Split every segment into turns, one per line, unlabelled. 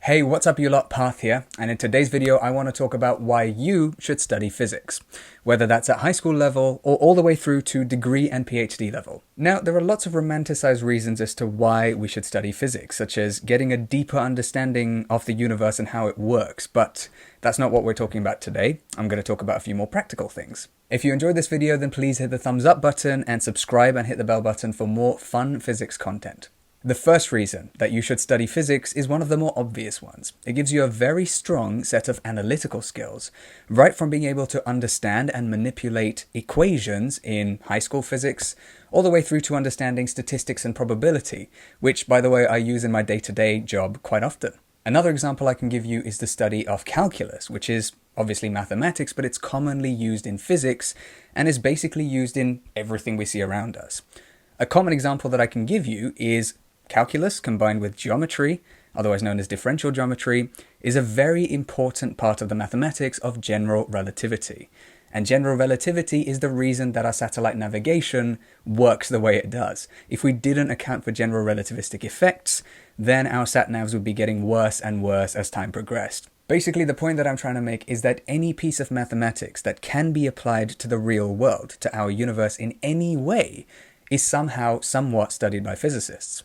Hey, what's up you lot, Parth here, and in today's video I want to talk about why you should study physics, whether that's at high school level or all the way through to degree and PhD level. Now, there are lots of romanticized reasons as to why we should study physics, such as getting a deeper understanding of the universe and how it works, but that's not what we're talking about today. I'm going to talk about a few more practical things. If you enjoyed this video, then please hit the thumbs up button and subscribe and hit the bell button for more fun physics content. The first reason that you should study physics is one of the more obvious ones. It gives you a very strong set of analytical skills, right from being able to understand and manipulate equations in high school physics, all the way through to understanding statistics and probability, which, by the way, I use in my day-to-day job quite often. Another example I can give you is the study of calculus, which is obviously mathematics, but it's commonly used in physics and is basically used in everything we see around us. A common example that I can give you is calculus combined with geometry, otherwise known as differential geometry, is a very important part of the mathematics of general relativity. And general relativity is the reason that our satellite navigation works the way it does. If we didn't account for general relativistic effects, then our sat-navs would be getting worse and worse as time progressed. Basically, the point that I'm trying to make is that any piece of mathematics that can be applied to the real world, to our universe in any way, is somehow somewhat studied by physicists.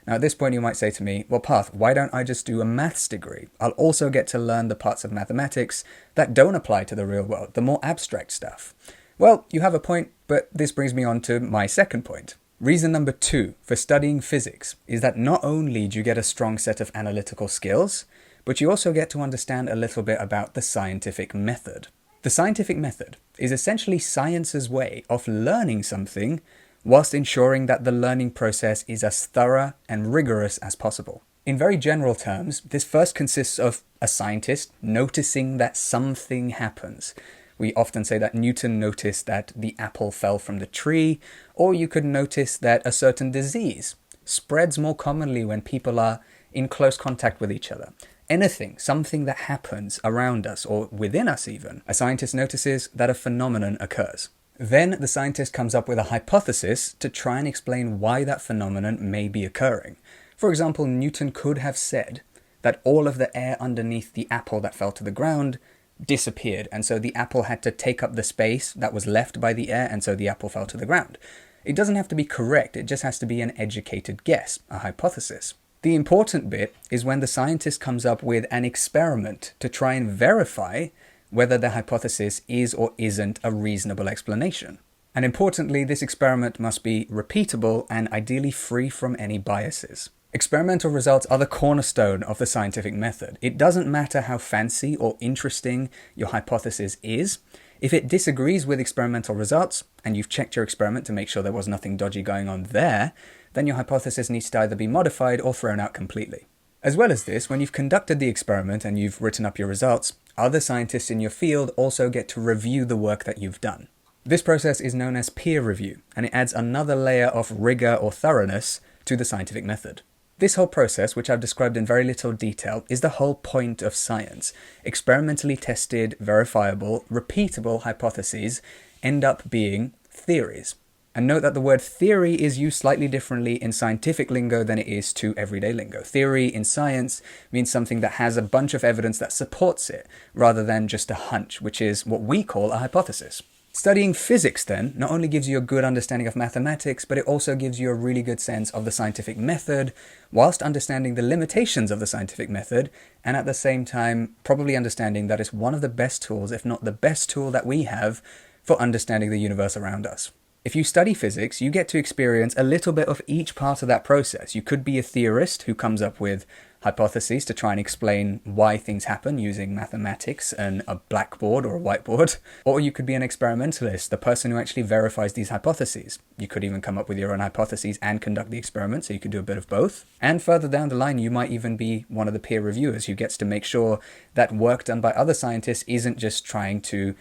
Now at this point you might say to me, well Parth, why don't I just do a maths degree? I'll also get to learn the parts of mathematics that don't apply to the real world, the more abstract stuff. Well, you have a point, but this brings me on to my second point. Reason number 2 for studying physics is that not only do you get a strong set of analytical skills, but you also get to understand a little bit about the scientific method. The scientific method is essentially science's way of learning something whilst ensuring that the learning process is as thorough and rigorous as possible. In very general terms, this first consists of a scientist noticing that something happens. We often say that Newton noticed that the apple fell from the tree, or you could notice that a certain disease spreads more commonly when people are in close contact with each other. Anything, something that happens around us or within us even, a scientist notices that a phenomenon occurs. Then the scientist comes up with a hypothesis to try and explain why that phenomenon may be occurring. For example, Newton could have said that all of the air underneath the apple that fell to the ground disappeared, and so the apple had to take up the space that was left by the air, and so the apple fell to the ground. It doesn't have to be correct, it just has to be an educated guess, a hypothesis. The important bit is when the scientist comes up with an experiment to try and verify whether the hypothesis is or isn't a reasonable explanation. And importantly, this experiment must be repeatable and ideally free from any biases. Experimental results are the cornerstone of the scientific method. It doesn't matter how fancy or interesting your hypothesis is. If it disagrees with experimental results, and you've checked your experiment to make sure there was nothing dodgy going on there, then your hypothesis needs to either be modified or thrown out completely. As well as this, when you've conducted the experiment and you've written up your results, other scientists in your field also get to review the work that you've done. This process is known as peer review, and it adds another layer of rigor or thoroughness to the scientific method. This whole process, which I've described in very little detail, is the whole point of science. Experimentally tested, verifiable, repeatable hypotheses end up being theories. And note that the word theory is used slightly differently in scientific lingo than it is to everyday lingo. Theory in science means something that has a bunch of evidence that supports it, rather than just a hunch, which is what we call a hypothesis. Studying physics then not only gives you a good understanding of mathematics, but it also gives you a really good sense of the scientific method, whilst understanding the limitations of the scientific method, and at the same time probably understanding that it's one of the best tools, if not the best tool that we have for understanding the universe around us. If you study physics, you get to experience a little bit of each part of that process. You could be a theorist who comes up with hypotheses to try and explain why things happen using mathematics and a blackboard or a whiteboard. Or you could be an experimentalist, the person who actually verifies these hypotheses. You could even come up with your own hypotheses and conduct the experiment, so you could do a bit of both. And further down the line, you might even be one of the peer reviewers who gets to make sure that work done by other scientists isn't just trying to,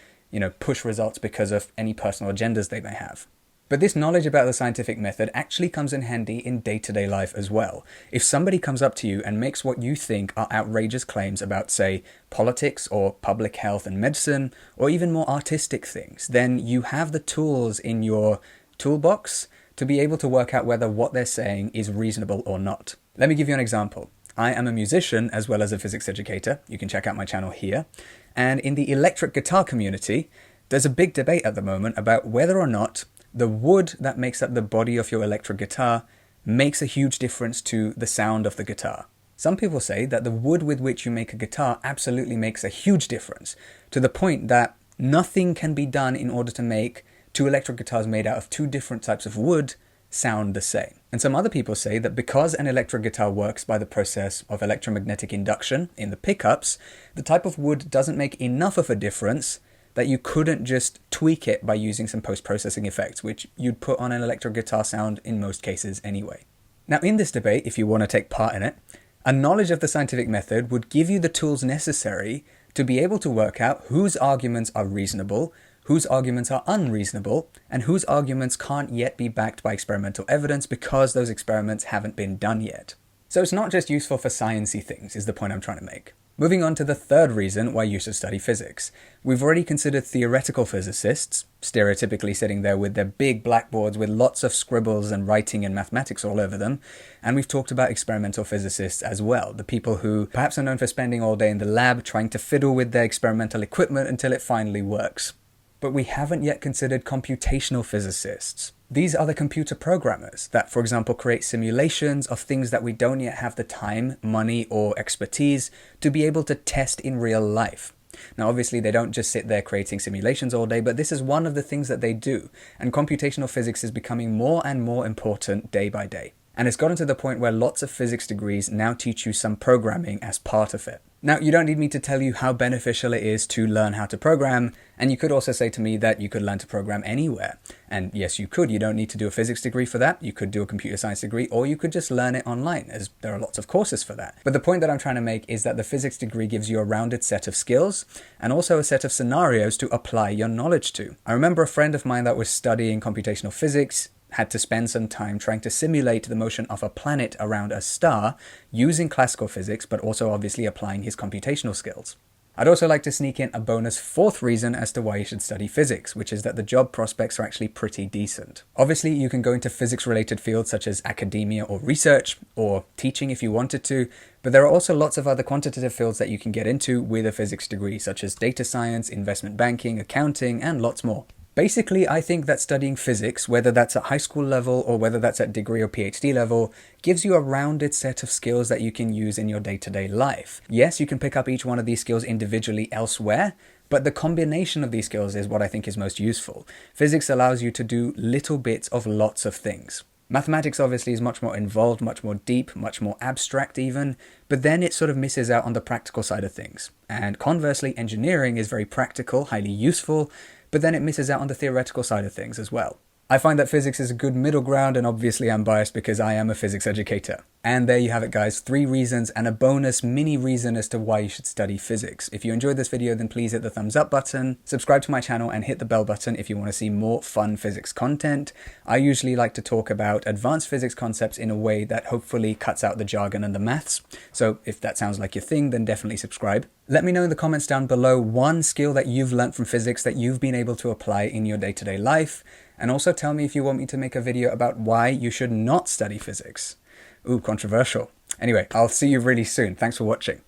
push results because of any personal agendas they may have. But this knowledge about the scientific method actually comes in handy in day-to-day life as well. If somebody comes up to you and makes what you think are outrageous claims about, say, politics or public health and medicine, or even more artistic things, then you have the tools in your toolbox to be able to work out whether what they're saying is reasonable or not. Let me give you an example. I am a musician as well as a physics educator. You can check out my channel here. And in the electric guitar community, there's a big debate at the moment about whether or not the wood that makes up the body of your electric guitar makes a huge difference to the sound of the guitar. Some people say that the wood with which you make a guitar absolutely makes a huge difference, to the point that nothing can be done in order to make two electric guitars made out of two different types of wood sound the same. And some other people say that because an electric guitar works by the process of electromagnetic induction in the pickups, the type of wood doesn't make enough of a difference that you couldn't just tweak it by using some post-processing effects, which you'd put on an electric guitar sound in most cases anyway. Now, in this debate, if you want to take part in it, a knowledge of the scientific method would give you the tools necessary to be able to work out whose arguments are reasonable, whose arguments are unreasonable, and whose arguments can't yet be backed by experimental evidence because those experiments haven't been done yet. So it's not just useful for sciencey things, is the point I'm trying to make. Moving on to the third reason why you should study physics. We've already considered theoretical physicists, stereotypically sitting there with their big blackboards with lots of scribbles and writing and mathematics all over them. And we've talked about experimental physicists as well, the people who perhaps are known for spending all day in the lab trying to fiddle with their experimental equipment until it finally works. But we haven't yet considered computational physicists. These are the computer programmers that, for example, create simulations of things that we don't yet have the time, money, or expertise to be able to test in real life. Now, obviously, they don't just sit there creating simulations all day, but this is one of the things that they do, and computational physics is becoming more and more important day by day. And it's gotten to the point where lots of physics degrees now teach you some programming as part of it. Now, you don't need me to tell you how beneficial it is to learn how to program, and you could also say to me that you could learn to program anywhere. And yes, you could. You don't need to do a physics degree for that. You could do a computer science degree, or you could just learn it online, as there are lots of courses for that. But the point that I'm trying to make is that the physics degree gives you a rounded set of skills, and also a set of scenarios to apply your knowledge to. I remember a friend of mine that was studying computational physics had to spend some time trying to simulate the motion of a planet around a star using classical physics, but also obviously applying his computational skills. I'd also like to sneak in a bonus fourth reason as to why you should study physics, which is that the job prospects are actually pretty decent. Obviously, you can go into physics-related fields such as academia or research, or teaching if you wanted to, but there are also lots of other quantitative fields that you can get into with a physics degree, such as data science, investment banking, accounting, and lots more. Basically, I think that studying physics, whether that's at high school level or whether that's at degree or PhD level, gives you a rounded set of skills that you can use in your day-to-day life. Yes, you can pick up each one of these skills individually elsewhere, but the combination of these skills is what I think is most useful. Physics allows you to do little bits of lots of things. Mathematics obviously is much more involved, much more deep, much more abstract even, but then it sort of misses out on the practical side of things. And conversely, engineering is very practical, highly useful, but then it misses out on the theoretical side of things as well. I find that physics is a good middle ground, and obviously I'm biased because I am a physics educator. And there you have it, guys, 3 reasons and a bonus mini reason as to why you should study physics. If you enjoyed this video, then please hit the thumbs up button, subscribe to my channel, and hit the bell button if you want to see more fun physics content. I usually like to talk about advanced physics concepts in a way that hopefully cuts out the jargon and the maths. So if that sounds like your thing, then definitely subscribe. Let me know in the comments down below one skill that you've learned from physics that you've been able to apply in your day-to-day life. And also tell me if you want me to make a video about why you should not study physics. Ooh, controversial. Anyway, I'll see you really soon. Thanks for watching.